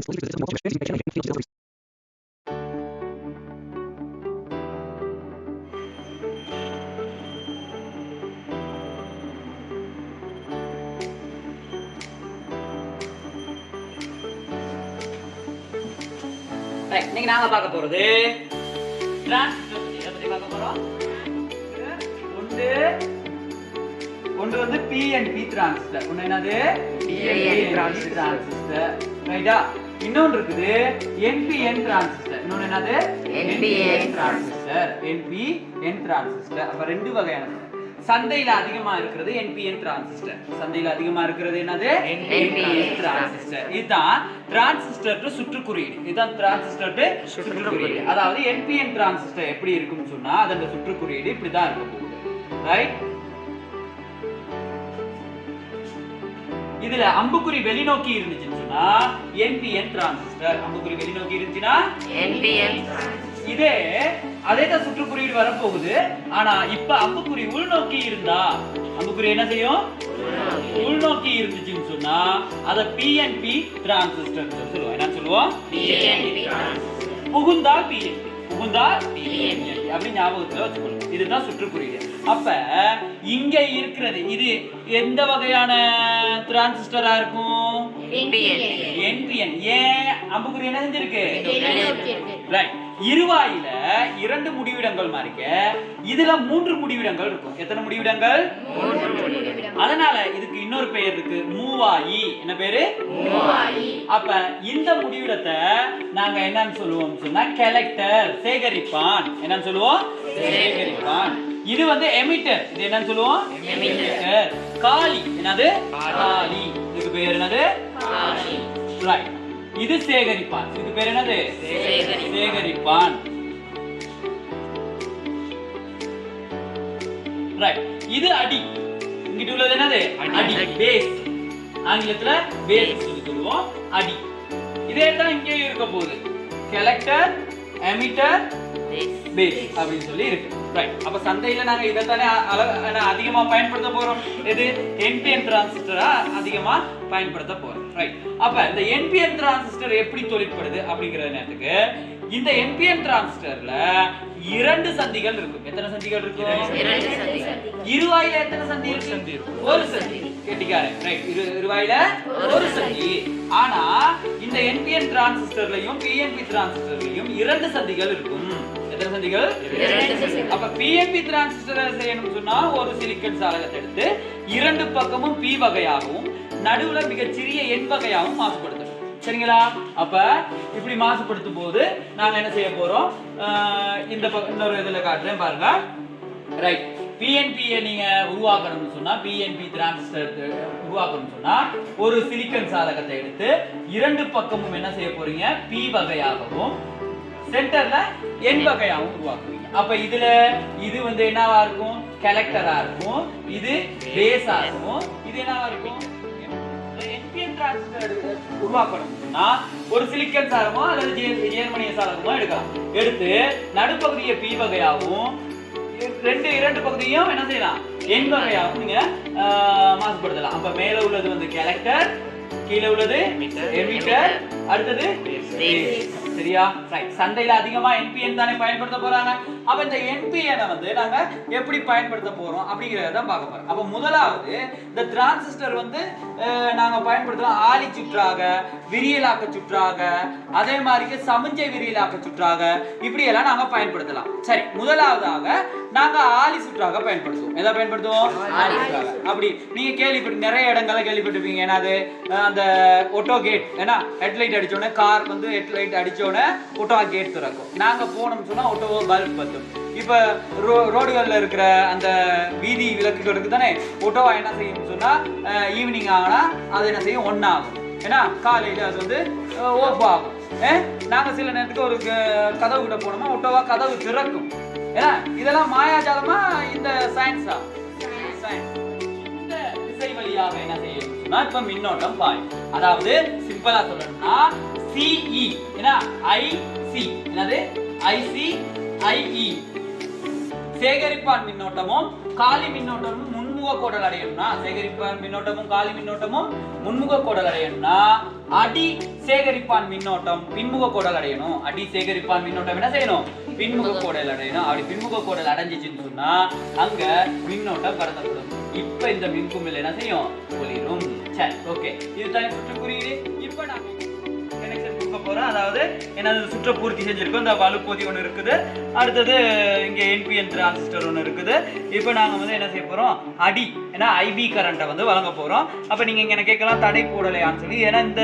இன்னைக்கு நாம பார்க்க போறது டிரான்சிஸ்டர் பத்தி பார்க்க போறோம். ஒன்று வந்து PNP டிரான்சிஸ்டர். ஒன்று என்னது? PNP transistor. ரைட்டா? இன்னொன்று இருக்குது NPN டிரான்சிஸ்டர். இன்னொன்று என்னது? NPN transistor. NPN transistor. அப்ப ரெண்டு வகையானது. சந்தையில அதிகமா இருக்கிறது NPN டிரான்சிஸ்டர். சந்தையில அதிகமா இருக்கிறது என்னது? NPN transistor. இதுதான் டிரான்சிஸ்டர் சுற்று குறியீடு. இதுதான் டிரான்சிஸ்டர் சுற்று குறியீடு. அதாவது NPN டிரான்சிஸ்டர் எப்படி இருக்கும்னு சொன்னா அதோட சுற்று குறியீடு இப்படி தான் இருக்க போகுது. ரைட்? இதுல அம்புக்குறி வெளிநோக்கி இருந்துச்சுன்னு சொன்னா NPN டிரான்சிஸ்டர். அம்புக்குறி வெளிநோக்கி இருந்துச்சுன்னா NPN. இதே அதேதான் சுற்று குறியீடு வரப்போகுது. ஆனா இப்ப அம்புக்குறி உள்நோக்கி இருந்தா, அம்புக்குறி என்ன செய்யும்? உள்நோக்கி இருந்துச்சுன்னு சொன்னா அத PNP டிரான்சிஸ்டர் சொல்லுவோம். என்ன சொல்லுவோம்? புகுந்தால் PNP, புகுந்தால் PNP அப்படி ஞாபகத்துல வச்சுக்கணும். இதுதான் சுற்று குறியீடு. அப்ப இங்க இருக்கிறது இது எந்த வகையான டிரான்சிஸ்டரா இருக்கும்? NPN. ஏன் அம்புக்குறி என்ன செஞ்சிருக்கு? ரைட். இருவாயில 2 முடிவிடங்கள் மாறிக்க, இதுல 3 முடிவிடங்கள் இருக்கும். எத்தனை முடிவிடங்கள்? 3 முடிவிடங்கள். அதனால இதுக்கு இன்னொரு பெயர் இருக்கு, மூவாயி. என்ன பேரு? மூவாயி. அப்ப இந்த முடிவிடத்தை நாங்க என்னன்னு சொல்லுவோம் சொன்னா கலெக்டர், சேகரிப்பான். என்னன்னு சொல்லுவோம்? சேகரிப்பான். இது வந்து எமிட்டர். இது என்னன்னு சொல்லுவோம்? எமிட்டர். காலி. என்னது? காலி. இதுக்கு பேர் என்னது? காலி. ரைட். இது சேகரிப்பான். இதுக்கு பேர் என்னது? சேகரிப்பான். ரைட். இது அடி. இங்கிட்டு உள்ளது என்னது? அடி, பேஸ். ஆங்கிலத்துல பேஸ் சொல்லுவோம். அடி. இதே தான் இங்கே இருக்க போகுது. கலெக்டர், எமிட்டர், பேஸ் அப்படின்னு சொல்லி இருக்கு. ரைட். அப்ப சந்தையில நாங்க இதத்தானே அதிகமா பயன்படுத்த போறோம். இது NPN டிரான்சிஸ்டரா அதிகமா பயன்படுத்த போறோம். ரைட். அப்ப இந்த NPN டிரான்சிஸ்டர் எப்படி தொழிற்படுது அப்படிங்கிற நேரத்துக்கு இந்த NPN டிரான்சிஸ்டர்ல 2 சந்திகள் இருக்கும். எத்தனை சந்திகள் இருக்கும்? 2 சந்திகள். இருவாயில எத்தனை சந்தி இருக்கு? ஒரு சந்தி. கேட்டிக்காரே. ரைட். இருவாயில ஒரு சந்தி. ஆனா இந்த NPN டிரான்சிஸ்டர்லயும் PNP டிரான்சிஸ்டர்லயும் 2 சந்திகள் இருக்கும். எத்தனை சந்திகள்? 2 சந்திகள். அப்ப PNP டிரான்சிஸ்டரை செய்யணும்னு சொன்னா ஒரு சிலிக்கன் சாளரத்தை எடுத்து 2 பக்கமும் P வகையாகவும் நடுவுல மிகச் சிறிய N வகையாகவும் மாசுபடுத்தணும். சரிங்களா? அப்ப இப்படி மாசுபடுத்தும் போது நாங்க என்ன செய்ய போறோம்? இந்த இன்னொரு இதுல காட்டுறேன் பாருங்க. ரைட். PNP நீங்க உருவாக்கணும்னு சொன்னா, PNP டிரான்சிஸ்டர் உருவாக்கணும்னு சொன்னா ஒரு சிலிக்கன் சாதகத்தை எடுத்து 2 பக்கமும் என்ன செய்ய போறீங்க? P வகையாகவும் சென்டர்ல N வகையாகவும் உருவாக்குவீங்க. அப்ப இதுல இது வந்து என்னவா இருக்கும்? கலெக்டரா இருக்கும். இது பேஸா இருக்கும். இது என்னவா இருக்கும்? NPN டிரான்சிஸ்டர் உருவாக்கணும்னா ஒரு சிலிக்கன் சாதகமோ அல்லது ஜெர்மனிய சாதகமோ எடுக்கலாம். எடுத்து நடுப்பகுதியை P வகையாகவும் இரண்டு பகுதியும் என்ன செய்யலாம்? N வகையாகவும் நீங்க மாசுபடுத்தலாம். அப்ப மேல உள்ளது வந்து கலெக்டர், கீழே உள்ளது எமிட்டர், அடுத்தது பேஸ். சரியா? ரைட். சந்தையில அதிகமா NPN தானே பயன்படுத்த போறாங்க. அப்ப இந்த NPN வந்து நாங்க எப்படி பயன்படுத்த போறோம் அப்படிங்கறத தான் பார்க்க போறோம். அப்ப முதலாவது இந்த டிரான்சிஸ்டர் வந்து நாங்க பயன்படுத்துறோம் ஆளி சுற்றாக, விரியலாக்க சுற்றாக, அதே மாதிரி சமிஞ்சை விரியலாக்க சுற்றாக, இப்படி எல்லாம் நாங்க பயன்படுத்தலாம். சரி, முதலாவதாக நாங்க ஆளி சுற்றாக பயன்படுத்துவோம். எதை பயன்படுத்துவோம்? ஆளி சுற்றாக. அப்படி நீங்க கேள்விப்பட்டு நிறைய இடங்கள்ல கேள்விப்பட்டிருப்பீங்க. என்னது? அந்த ஆட்டோ கேட். ஏன்னா ஹெட்லைட் அடிச்சோடனே கார் வந்து ஹெட்லைட் அடிச்சோடனே ஆட்டோ கேட் திறக்கும். நாங்க போனோம்னு சொன்னா ஆட்டோ பல்ப் பத்தும். இப்ப ரோடுகள்ல இருக்கிற அந்த வீதி விளக்குகளுக்கு தானே ஆட்டோவா என்ன செய்யும் சொன்னா ஈவினிங் ஆனா அது என்ன செய்யும்? ஒன் ஆகும். ஏன்னா காலையில அது வந்து ஓப் ஆகும். நாங்க சில நேரத்துக்கு ஒரு கதவு கிட்ட போனோமா ஆட்டோவா கதவு திறக்கும். ஏன்னா இதெல்லாம் மாயாஜாலமா இந்த சயின்ஸா? இந்த திசை வழியாக என்ன செய்யும் சொன்னா இப்ப மின்னோட்டம் பாயும். அதாவது சிம்பிளா சொல்லணும்னா CE, ஏன்னா IC, என்னது? IC, IE. சேகரிப்பான் மின்னோட்டமும் காலி மின்னோட்டமும் முன்முக கோடல் அடையணும்னா, சேகரிப்பான் மின்னோட்டமும் காலி மின்னோட்டமும் முன்முக கோடல் அடையணும்னா அடி சேகரிப்பான் மின்னோட்டம் பின்முக கோடல் அடையணும். அடி சேகரிப்பான் மின்னோட்டம் என்ன செய்யணும்? பின்முக கோடல் அடையணும். அப்படி பின்முக கோடல் அடைஞ்சிச்சுன்னு சொன்னா அங்க மின்னோட்டம் கடத்தப்படும். இப்ப இந்த மின்குமிழ் என்ன செய்யும்? ஒளிரும். சரி, ஓகே. இதுதான் சுற்று குறியீடு. இப்ப நான் கனெக்ஷன் கொடுக்க போறேன். அதாவது என்னது சுற்று பூர்த்தி செஞ்சிருக்கோம். இந்த வலுப்பொதி ஒன்று இருக்குது, அடுத்தது இங்க என்பிஎன் டிரான்சிஸ்டர் ஒன்று இருக்குது. இப்போ நாங்க வந்து என்ன செய்ய போறோம்? அடி ஏன்னா ஐபி கரண்ட்டை வந்து வழங்க போறோம். அப்ப நீங்க இங்க என்ன கேட்கலாம், தடை போடலையான்னு சொல்லி. ஏன்னா இந்த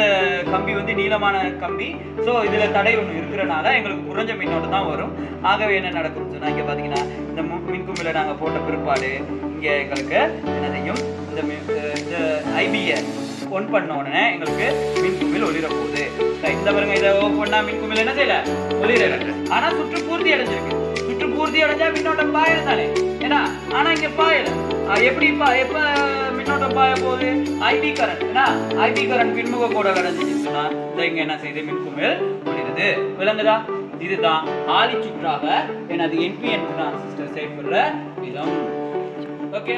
கம்பி வந்து நீளமான கம்பி, ஸோ இதுல தடை ஒன்று இருக்கிறனால எங்களுக்கு குறைஞ்ச மின்னோட்டம் தான் வரும். ஆகவே என்ன நடக்கும்னு சொன்னா இங்க பாத்தீங்கன்னா இந்த மின்குமிழை நாங்க போட்ட பிற்பாடு இங்க எங்களுக்கு என்ன செய்யும்? இந்த ஐபியை ஒன் பண்ண உடனே எங்களுக்கு மின்குமிழ் ஒளிர போகுது. இந்த பாருங்க, இதை ஓன் பண்ணா மின்குமிழ் என்ன செய்யல? ஒளிர. ஆனா சுற்று பூர்த்தி அடைஞ்சிருக்கு. சுற்று பூர்த்தி அடைஞ்சா மின்னோட்டம் பாயல தானே? ஏன்னா ஆனா இங்க பாயல. எப்படி எப்ப மின்னோட்டம் பாய போகுது? IP current. ஏன்னா ஐபி கரண்ட் பின்முக கோடல் அடைஞ்சிச்சுன்னா இங்க என்ன செய்யுது? மின்குமிழ் ஒளிருது. விளங்குதா? இதுதான் ஆதி சுற்றாக எனது என்பிஎன் டிரான்சிஸ்டர் செயல்படுற விதம். ஓகே.